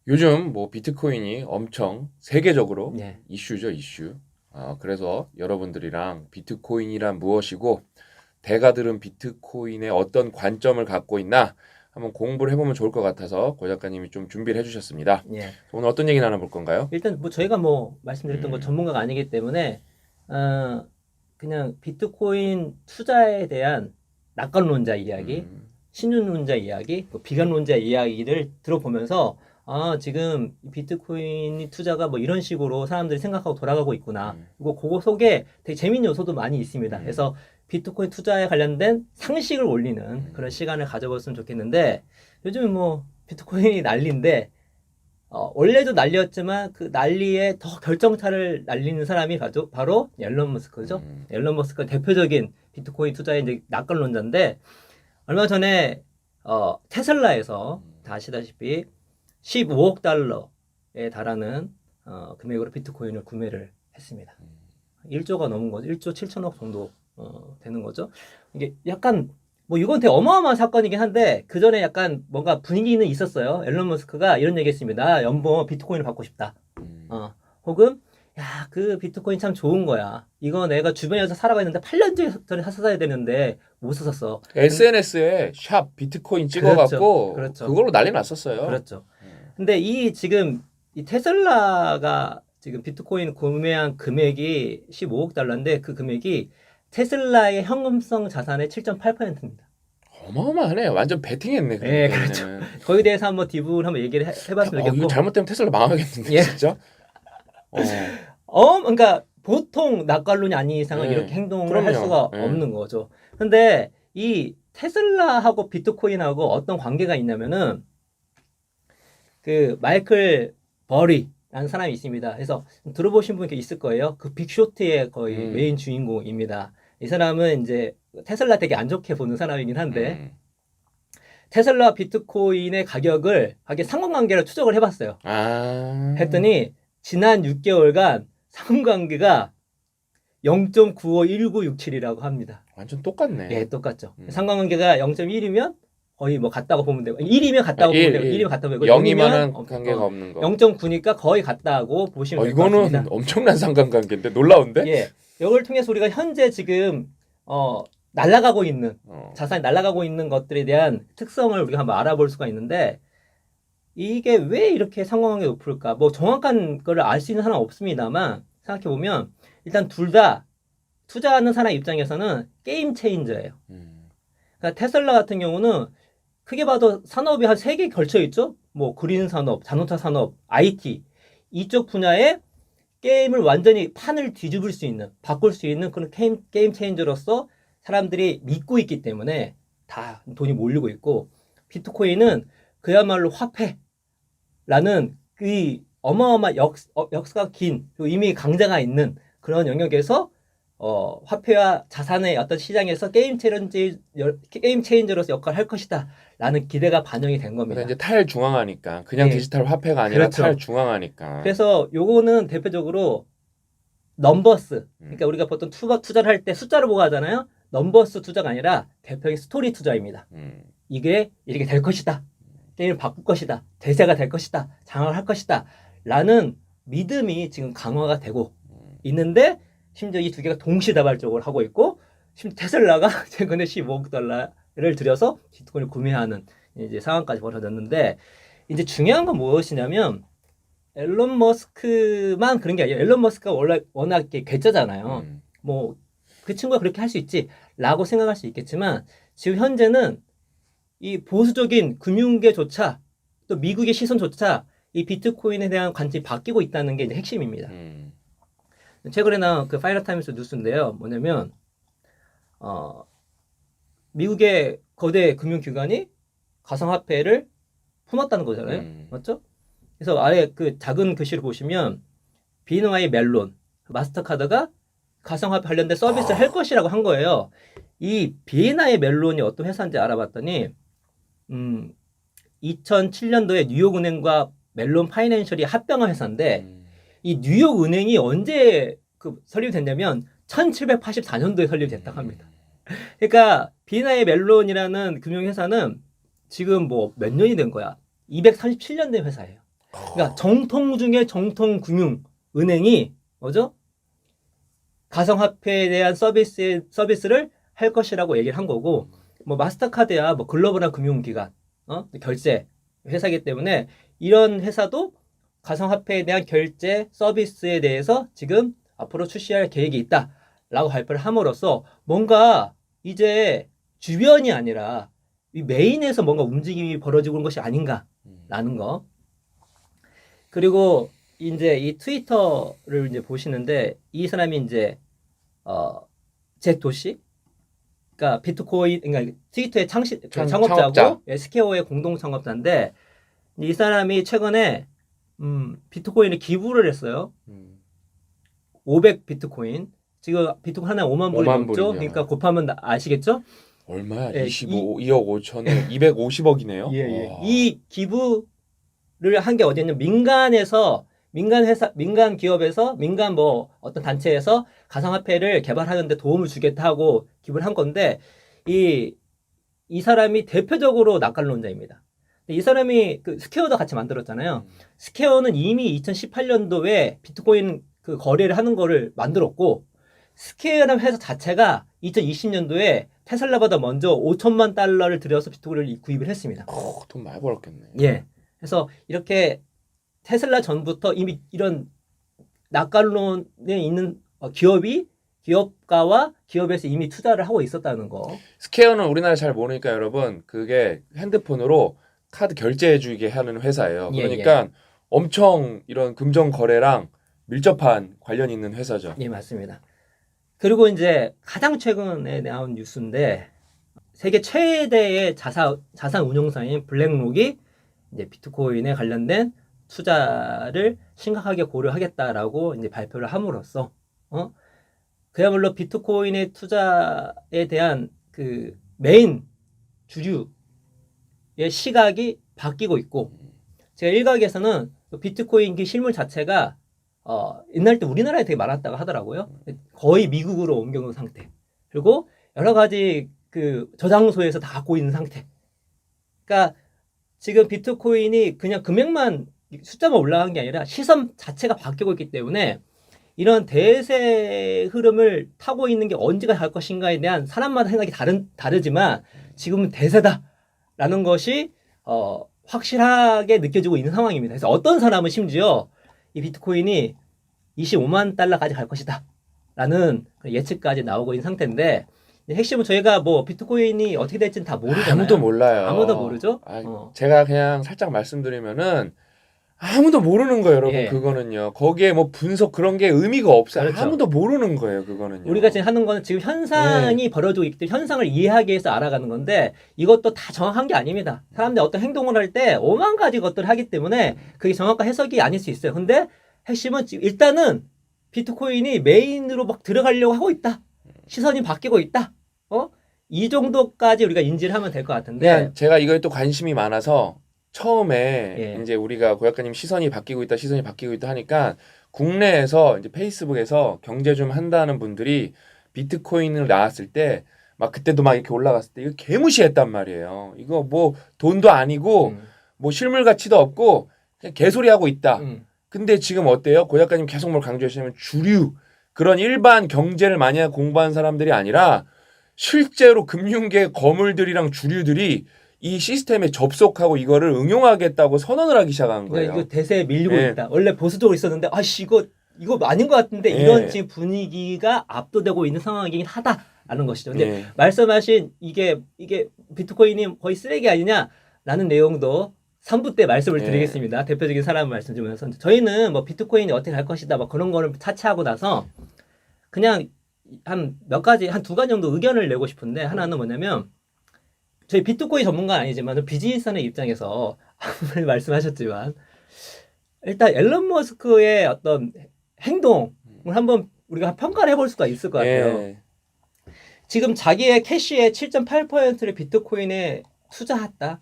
요즘 뭐 비트코인이 엄청 세계적으로 네. 이슈죠, 이슈. 그래서 여러분들이랑 비트코인이란 무엇이고 대가들은 비트코인에 어떤 관점을 갖고 있나 한번 공부를 해보면 좋을 것 같아서 고 작가님이 좀 준비를 해주셨습니다. 예. 오늘 어떤 얘기 나눠볼 건가요? 일단 뭐 저희가 뭐 말씀드렸던 거 음, 전문가가 아니기 때문에 어 그냥 비트코인 투자에 대한 낙관론자 이야기, 음, 신윤론자 이야기, 뭐 비관론자 이야기를 들어보면서 지금 이 비트코인 투자가 뭐 이런 식으로 사람들이 생각하고 돌아가고 있구나. 음, 그리고 그거 속에 되게 재밌는 요소도 많이 있습니다. 음, 그래서 비트코인 투자에 관련된 상식을 올리는 그런 시간을 가져봤으면 좋겠는데 요즘 뭐 비트코인이 난리인데 원래도 난리였지만 그 난리에 더 결정타를 날리는 사람이 바로 앨런 머스크죠. 앨런 머스크가 대표적인 비트코인 투자의 이제 낙관론자인데 얼마 전에 테슬라에서 다 아시다시피 15억 달러에 달하는 금액으로 비트코인을 구매를 했습니다. 1조가 넘은 거죠. 1조 7천억 정도 되는 거죠. 이게 약간 뭐 이건 되게 어마어마한 사건이긴 한데 그 전에 약간 뭔가 분위기는 있었어요. 앨런 머스크가 이런 얘기했습니다. 나 연봉 비트코인을 받고 싶다. 음. 혹은 야, 그 비트코인 참 좋은 거야. 이거 내가 주변에서 사라고 했는데 8년 전에 샀어야 되는데 못 샀었어. SNS에 샵 비트코인 그렇죠. 찍어갖고 그렇죠. 그걸로 난리 났었어요. 그렇죠. 근데 지금 이 테슬라가 지금 비트코인 구매한 금액이 15억 달러인데 그 금액이 테슬라의 현금성 자산의 7.8%입니다. 어마어마하네. 완전 베팅했네. 예, 그러니까 그렇죠. 얘는. 거기에 대해서 한번 뒷부분 한번 얘기를 해봤으면 이거 좋겠고. 잘못되면 테슬라 망하겠는데 예. 진짜. 어, 그러니까 보통 낙관론이 아닌 이상은 네. 이렇게 행동을 그럼요. 할 수가 네. 없는 거죠. 근데 이 테슬라하고 비트코인하고 어떤 관계가 있냐면은 그 마이클 버리라는 사람이 있습니다. 그래서 들어보신 분 있을 거예요. 그 빅쇼트의 거의 메인 주인공입니다. 이 사람은 이제 테슬라 되게 안 좋게 보는 사람이긴 한데 테슬라 비트코인의 가격을 상관관계를 추적을 해봤어요. 했더니 지난 6개월간 상관관계가 0.951967이라고 합니다. 완전 똑같네. 예, 똑같죠. 상관관계가 0.1이면 거의 뭐 같다고 보면 되고 1이면 아, 같다고 보면 되고 1이면 같다고 보고 0이면은 0이면 관계가 없는 거. 0.9니까 거의 같다고 보시면 될 것 같습니다. 이거는 엄청난 상관관계인데 놀라운데? 예. 이걸 통해서 우리가 현재 지금 날아가고 있는 자산이 날아가고 있는 것들에 대한 특성을 우리가 한번 알아볼 수가 있는데 이게 왜 이렇게 상관관계가 높을까? 뭐 정확한 거를 알 수 있는 사람은 없습니다만 생각해 보면 일단 둘 다 투자하는 사람 입장에서는 게임 체인저예요. 그러니까 테슬라 같은 경우는 크게 봐도 산업이 한 3개 걸쳐 있죠. 뭐 그린 산업, 자동차 산업, IT 이쪽 분야에 게임을 완전히 판을 뒤집을 수 있는, 바꿀 수 있는 그런 게임 체인저로서 사람들이 믿고 있기 때문에 다 돈이 몰리고 있고 비트코인은 그야말로 화폐라는 그 어마어마한 역사가 긴 그리고 이미 강자가 있는 그런 영역에서 화폐와 자산의 어떤 시장에서 게임 체인저로서 역할을 할 것이다 라는 기대가 반영이 된 겁니다. 그러니까 이제 탈중앙화니까 그냥 예. 디지털 화폐가 아니라 그렇죠. 탈중앙화니까. 그래서 요거는 대표적으로 넘버스. 그러니까 우리가 보통 투자를 할 때 숫자를 보고 하잖아요. 넘버스 투자가 아니라 대표적인 스토리 투자입니다. 이게 이렇게 될 것이다. 게임을 바꿀 것이다. 대세가 될 것이다. 장악을 할 것이다. 라는 믿음이 지금 강화가 되고 있는데 심지어 이 두 개가 동시다발적으로 하고 있고 심지어 테슬라가 최근에 15억 달러를 들여서 비트코인을 구매하는 이제 상황까지 벌어졌는데 이제 중요한 건 무엇이냐면 앨런 머스크만 그런 게 아니라 앨런 머스크가 원래 워낙 괴짜잖아요. 뭐 그 친구가 그렇게 할 수 있지라고 생각할 수 있겠지만 지금 현재는 이 보수적인 금융계조차 또 미국의 시선조차 이 비트코인에 대한 관점이 바뀌고 있다는 게 이제 핵심입니다. 최근에 나온 그 파이널타임스 뉴스인데요. 뭐냐면 미국의 거대 금융기관이 가상화폐를 품었다는 거잖아요. 맞죠? 그래서 아래 그 작은 글씨를 보시면 BNY 멜론, 마스터카드가 가상화폐 관련된 서비스를 할 것이라고 한 거예요. 이 BNY 멜론이 어떤 회사인지 알아봤더니 2007년도에 뉴욕은행과 멜론 파이낸셜이 합병한 회사인데 이 뉴욕은행이 언제 설립이 됐냐면 1784년도에 설립됐다고 합니다. 그러니까 BNY 멜론이라는 금융회사는 지금 뭐 몇 년이 된 거야? 237년 된 회사예요. 그러니까 정통 중에 정통 금융 은행이 뭐죠? 가상화폐에 대한 서비스를 할 것이라고 얘기를 한 거고, 뭐 마스터카드야 뭐 글로벌한 금융기관, 결제 회사이기 때문에 이런 회사도 가상화폐에 대한 결제 서비스에 대해서 지금 앞으로 출시할 계획이 있다라고 발표를 함으로써 뭔가 이제 주변이 아니라 이 메인에서 뭔가 움직임이 벌어지고 있는 것이 아닌가라는 거. 그리고 이제 이 트위터를 이제 보시는데 이 사람이 이제 잭 도시, 그러니까 비트코인, 그러니까 트위터의 창업자고 창업자. 스퀘어의 공동 창업자인데 이 사람이 최근에 비트코인을 기부를 했어요. 500 비트코인. 지금 비트코인 하나에 5만 불이 5만 넘죠. 불이냐. 그러니까 곱하면 아시겠죠? 얼마야? 예, 2억 5천에 250억이네요. 예. 이 기부를 한 게 어디였냐면 민간에서 민간 회사, 민간 기업에서 민간 뭐 어떤 단체에서 가상화폐를 개발하는데 도움을 주겠다고 기부를 한 건데 이 사람이 대표적으로 낙관론자입니다. 이 사람이 그 스퀘어도 같이 만들었잖아요. 스퀘어는 이미 2018년도에 비트코인 그 거래를 하는 거를 만들었고 스퀘어라는 회사 자체가 2020년도에 테슬라보다 먼저 5천만 달러를 들여서 비트코인을 구입을 했습니다. 돈 많이 벌었겠네. 예. 그래서 이렇게 테슬라 전부터 이미 이런 낙관론에 있는 기업가와 기업에서 이미 투자를 하고 있었다는 거. 스퀘어는 우리나라 잘 모르니까 여러분 그게 핸드폰으로 카드 결제해주게 하는 회사예요. 예, 그러니까 엄청 이런 금전 거래랑 밀접한 관련 있는 회사죠. 예, 맞습니다. 그리고 이제 가장 최근에 나온 뉴스인데 세계 최대의 자산 운용사인 블랙록이 이제 비트코인에 관련된 투자를 심각하게 고려하겠다라고 이제 발표를 함으로써 그야말로 비트코인의 투자에 대한 그 메인 주류의 시각이 바뀌고 있고 제가 일각에서는 비트코인 그 실물 자체가 옛날 때 우리나라에 되게 많았다고 하더라고요. 거의 미국으로 옮겨놓은 상태. 그리고 여러 가지 그 저장소에서 다 갖고 있는 상태. 그러니까 지금 비트코인이 그냥 금액만 숫자만 올라간 게 아니라 시선 자체가 바뀌고 있기 때문에 이런 대세 흐름을 타고 있는 게 언제가 갈 것인가에 대한 사람마다 생각이 다르지만 지금은 대세다라는 것이 확실하게 느껴지고 있는 상황입니다. 그래서 어떤 사람은 심지어 이 비트코인이 25만 달러까지 갈 것이다 라는 예측까지 나오고 있는 상태인데 핵심은 저희가 뭐 비트코인이 어떻게 될지는 다 모르잖아요. 아무도 몰라요. 아무도 모르죠. 제가 그냥 살짝 말씀드리면은 아무도 모르는 거예요, 여러분. 예. 그거는요. 거기에 뭐 분석 그런 게 의미가 없어요. 그렇죠. 아무도 모르는 거예요, 그거는요. 우리가 지금 하는 거는 지금 현상이 벌어지고 있기 때문에 현상을 이해하기 위해서 알아가는 건데 이것도 다 정확한 게 아닙니다. 사람들이 어떤 행동을 할 때 오만 가지 것들을 하기 때문에 그게 정확한 해석이 아닐 수 있어요. 근데 핵심은 일단은 비트코인이 메인으로 막 들어가려고 하고 있다. 시선이 바뀌고 있다. 이 정도까지 우리가 인지를 하면 될 것 같은데. 제가 이거에 또 관심이 많아서 처음에 예. 이제 우리가 고약가님 시선이 바뀌고 있다 하니까 국내에서 이제 페이스북에서 경제 좀 한다는 분들이 비트코인을 나왔을 때 막 그때도 막 이렇게 올라갔을 때 이거 개무시했단 말이에요. 이거 뭐 돈도 아니고 뭐 실물 가치도 없고 그냥 개소리 하고 있다. 근데 지금 어때요? 고약가님 계속 뭘 강조하시냐면 주류 그런 일반 경제를 많이 공부한 사람들이 아니라 실제로 금융계 거물들이랑 주류들이 이 시스템에 접속하고 이거를 응용하겠다고 선언을 하기 시작한 거예요. 이거 대세에 밀리고 예. 있다. 원래 보수적으로 있었는데 아씨 이거 아닌 것 같은데 예. 이런 지금 분위기가 압도되고 있는 상황이긴 하다라는 것이죠. 근데 예. 말씀하신 이게 비트코인이 거의 쓰레기 아니냐라는 내용도 3부 때 말씀을 예. 드리겠습니다. 대표적인 사람 말씀 주면서 저희는 뭐 비트코인이 어떻게 갈 것이다 뭐 그런 거를 차치하고 나서 그냥 한 두 가지 정도 의견을 내고 싶은데 하나는 뭐냐면 저희 비트코인 전문가는 아니지만 비즈니스하는 입장에서 아무리 말씀하셨지만 일단 앨런 머스크의 어떤 행동을 한번 우리가 평가를 해볼 수가 있을 것 같아요. 예. 지금 자기의 캐시의 7.8%를 비트코인에 투자했다.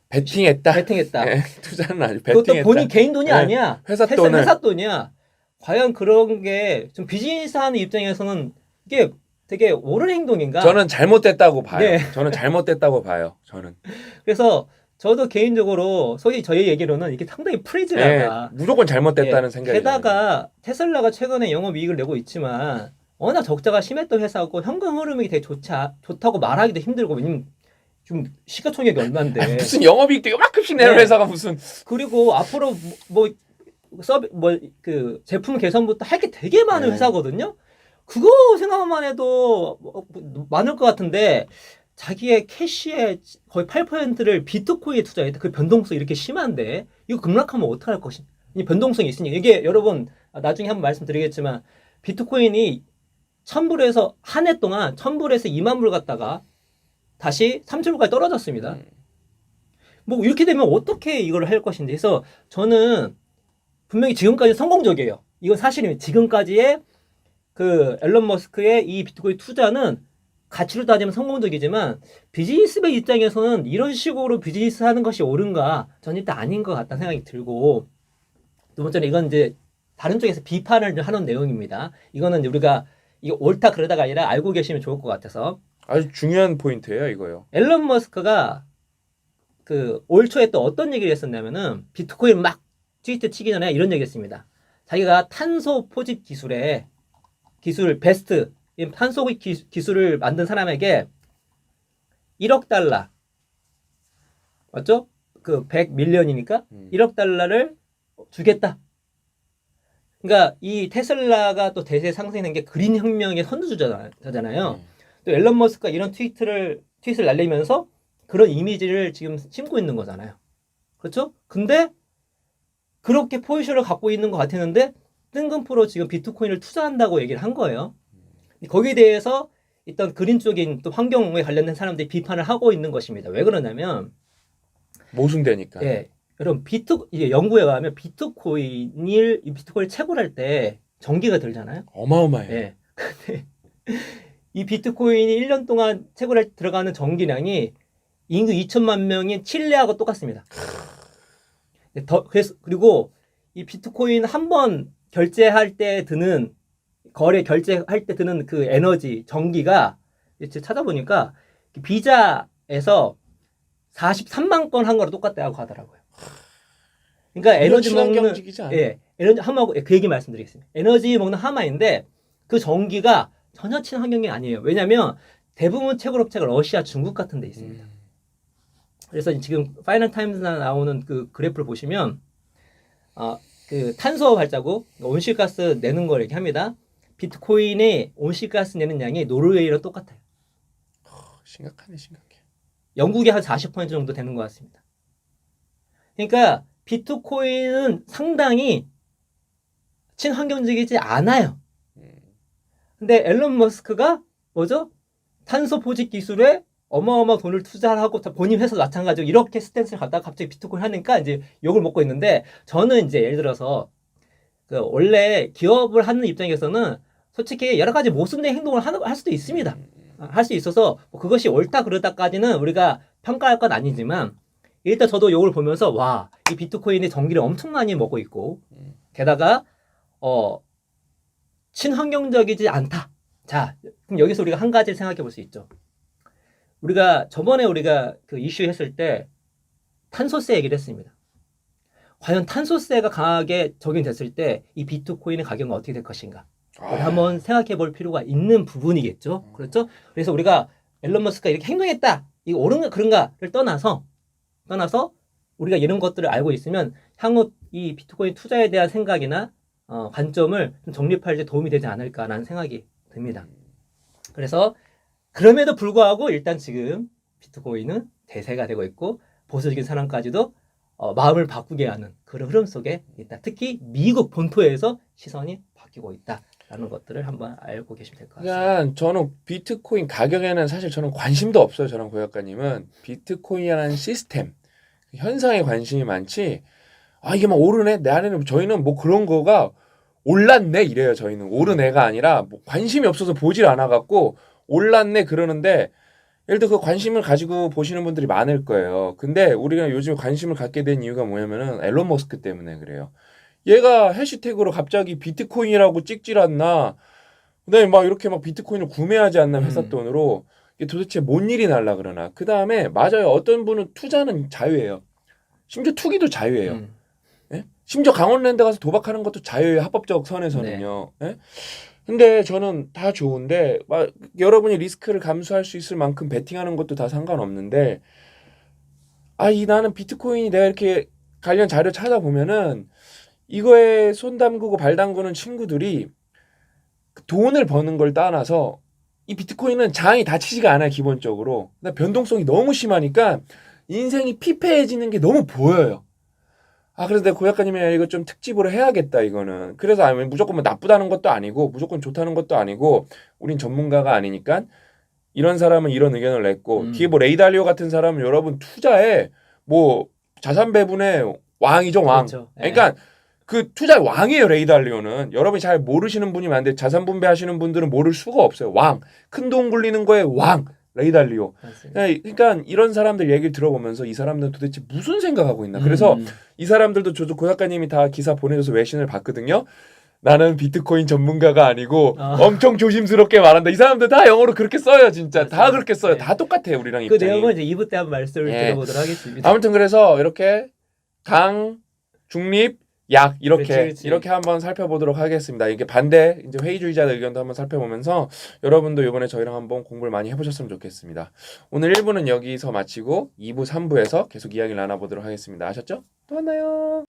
베팅했다. 베팅했다. 예. 투자는 아니고 그것도 베팅했다. 본인 개인 돈이 예. 아니야. 회사 돈을. 회사 돈이야. 과연 그런 게 좀 비즈니스 하는 입장에서는 이게 되게 옳은 행동인가? 저는 잘못됐다고 봐요. 네. 저는 잘못됐다고 봐요. 저는. 그래서 저도 개인적으로 소위 저희 얘기로는 이게 상당히 프리즈라다. 무조건 잘못됐다는 예, 생각이 게다가 테슬라가 최근에 영업이익을 내고 있지만 워낙 적자가 심했던 회사고 현금 흐름이 되게 좋다고 말하기도 힘들고 왜냐면 좀 시가총액이 얼마인데 무슨 영업이익도 요만큼씩 내는 네. 회사가 무슨 그리고 앞으로 그 제품 개선부터 할 게 되게 많은 네. 회사거든요. 그거 생각만 해도 많을 것 같은데 자기의 캐시의 거의 8%를 비트코인에 투자했다. 그 변동성이 이렇게 심한데 이거 급락하면 어떡할 것이냐. 이 변동성이 있으니 이게 여러분 나중에 한번 말씀드리겠지만 비트코인이 1000불에서 한 해 동안 1000불에서 2만 불 갔다가 다시 30불까지 떨어졌습니다. 뭐 이렇게 되면 어떻게 이걸 할 것인지 해서 저는 분명히 지금까지 성공적이에요. 이건 사실이에요. 지금까지의 그 앨런 머스크의 이 비트코인 투자는 가치로 따지면 성공적이지만 비즈니스맨 입장에서는 이런 식으로 비즈니스 하는 것이 옳은가? 저는 일단 아닌 것 같다는 생각이 들고 두 번째는 이건 이제 다른 쪽에서 비판을 하는 내용입니다. 이거는 우리가 이거 옳다 그러다가 아니라 알고 계시면 좋을 것 같아서 아주 중요한 포인트예요, 이거요. 앨런 머스크가 그 올 초에 또 어떤 얘기를 했었냐면은 비트코인 막 트위터 치기 전에 이런 얘기 했습니다. 자기가 탄소 포집 기술 베스트 이 탄소 기술을 만든 사람에게 1억 달러 맞죠? 그 100밀리언이니까 1억 달러를 주겠다. 그러니까 이 테슬라가 또 대세 상승한 게 그린 혁명의 선두주자잖아요. 또 앨런 머스크가 이런 트윗을 날리면서 그런 이미지를 지금 심고 있는 거잖아요. 그렇죠? 근데 그렇게 포지션을 갖고 있는 것 같았는데 뜬금포로 지금 비트코인을 투자한다고 얘기를 한 거예요. 거기에 대해서 일단 그린 쪽인 또 환경에 관련된 사람들이 비판을 하고 있는 것입니다. 왜 그러냐면 모순되니까. 예, 여러분 이게 연구에 의하면 비트코인을 채굴할 때 전기가 들잖아요. 어마어마해요. 예. 근데 이 비트코인이 1년 동안 채굴할 때 들어가는 전기량이 인구 2천만 명인 칠레하고 똑같습니다. 그리고 이 비트코인 한 번 결제할 때 드는 결제할 때 드는 그 에너지 전기가 이제 찾아보니까 비자에서 43만 건 한 거랑 똑같다고 하더라고요. 그러니까 에너지 먹는 에너지 하마고 그 얘기 말씀드리겠습니다. 에너지 먹는 하마인데 그 전기가 전혀 친환경이 아니에요. 왜냐하면 대부분 채굴 업체가 러시아, 중국 같은 데 있습니다. 그래서 지금 파이널 타임즈나 나오는 그 그래프를 보시면 그 탄소 발자국, 온실가스 내는 걸 얘기합니다. 비트코인의 온실가스 내는 양이 노르웨이랑 똑같아요. 심각하네, 심각해. 영국이 한 40% 정도 되는 것 같습니다. 그러니까 비트코인은 상당히 친환경적이지 않아요. 근데 앨런 머스크가 뭐죠? 탄소 포집 기술에 어마어마한 돈을 투자하고 본인 회사도 마찬가지로 이렇게 스탠스를 갖다가 갑자기 비트코인 하니까 이제 욕을 먹고 있는데 저는 이제 예를 들어서 그 원래 기업을 하는 입장에서는 솔직히 여러 가지 모순된 행동을 할 수도 있습니다. 할 수 있어서 뭐 그것이 옳다 그러다까지는 우리가 평가할 건 아니지만 일단 저도 이걸 보면서 와, 이 비트코인이 전기를 엄청 많이 먹고 있고 게다가 친환경적이지 않다. 자, 그럼 여기서 우리가 한 가지를 생각해 볼 수 있죠. 저번에 우리가 그 이슈 했을 때 탄소세 얘기를 했습니다. 과연 탄소세가 강하게 적용됐을 때 이 비트코인의 가격은 어떻게 될 것인가? 한번 생각해 볼 필요가 있는 부분이겠죠. 그렇죠? 그래서 우리가 앨런 머스크가 이렇게 행동했다. 이거 옳은가 그런가를 떠나서 우리가 이런 것들을 알고 있으면 향후 이 비트코인 투자에 대한 생각이나 관점을 좀 정립할 때 도움이 되지 않을까라는 생각이 듭니다. 그래서 그럼에도 불구하고 일단 지금 비트코인은 대세가 되고 있고 보수적인 사람까지도 마음을 바꾸게 하는 그런 흐름 속에 있다. 특히 미국 본토에서 시선이 바뀌고 있다라는 것들을 한번 알고 계시면 될 것 같습니다. 그러니까 저는 비트코인 가격에는 사실 저는 관심도 없어요. 저는 고 작가님은 비트코인이라는 시스템, 현상에 관심이 많지. 이게 막 오르네. 내 안에는 저희는 뭐 그런 거가 올랐네 이래요. 저희는 오르네가 아니라 뭐 관심이 없어서 보질 않아 갖고 올랐네 그러는데 예를 들어 그 관심을 가지고 보시는 분들이 많을 거예요. 근데 우리가 요즘 관심을 갖게 된 이유가 뭐냐면은 앨런 머스크 때문에 그래요. 얘가 해시태그로 갑자기 비트코인이라고 찍질 않나. 그다음에 막 이렇게 막 비트코인을 구매하지 않나 회사 돈으로 이게 도대체 뭔 일이 날라 그러나. 그 다음에 맞아요. 어떤 분은 투자는 자유예요. 심지어 투기도 자유예요. 예? 심지어 강원랜드 가서 도박하는 것도 자유예요. 합법적 선에서는요. 예? 근데 저는 다 좋은데 여러분이 리스크를 감수할 수 있을 만큼 베팅하는 것도 다 상관없는데 나는 비트코인이 내가 이렇게 관련 자료 찾아보면은 이거에 손 담그고 발 담그는 친구들이 돈을 버는 걸 떠나서 이 비트코인은 장이 닫히지가 않아요. 기본적으로. 근데 변동성이 너무 심하니까 인생이 피폐해지는 게 너무 보여요. 그래서 내가 고작가님이 이거 좀 특집으로 해야겠다 이거는. 그래서 아니면 무조건 뭐 나쁘다는 것도 아니고 무조건 좋다는 것도 아니고 우린 전문가가 아니니까 이런 사람은 이런 의견을 냈고 뒤에 뭐 레이달리오 같은 사람은 여러분 투자에 뭐 자산 배분의 왕이죠 왕. 그렇죠. 그러니까 그 투자의 왕이에요 레이달리오는. 여러분이 잘 모르시는 분이 많은데 자산 분배하시는 분들은 모를 수가 없어요. 왕. 큰 돈 굴리는 거에 왕. 레이달리오. 그러니까 이런 사람들 얘기를 들어보면서 이 사람들은 도대체 무슨 생각하고 있나. 그래서 이 사람들도 저도 고 작가님이 다 기사 보내줘서 외신을 봤거든요. 나는 비트코인 전문가가 아니고 엄청 조심스럽게 말한다. 이 사람들 다 영어로 그렇게 써요 진짜. 맞아요. 다 그렇게 써요. 네. 다 똑같아요 우리랑 그 입장이. 내용은 이제 2부 때 한번 말씀을 드려보도록 하겠습니다. 아무튼 그래서 이렇게 강, 중립, 약 그렇지. 이렇게 한번 살펴보도록 하겠습니다. 이게 반대 이제 회의주의자의 의견도 한번 살펴보면서 여러분도 이번에 저희랑 한번 공부를 많이 해보셨으면 좋겠습니다. 오늘 1부는 여기서 마치고 2부, 3부에서 계속 이야기를 나눠보도록 하겠습니다. 아셨죠? 또 만나요.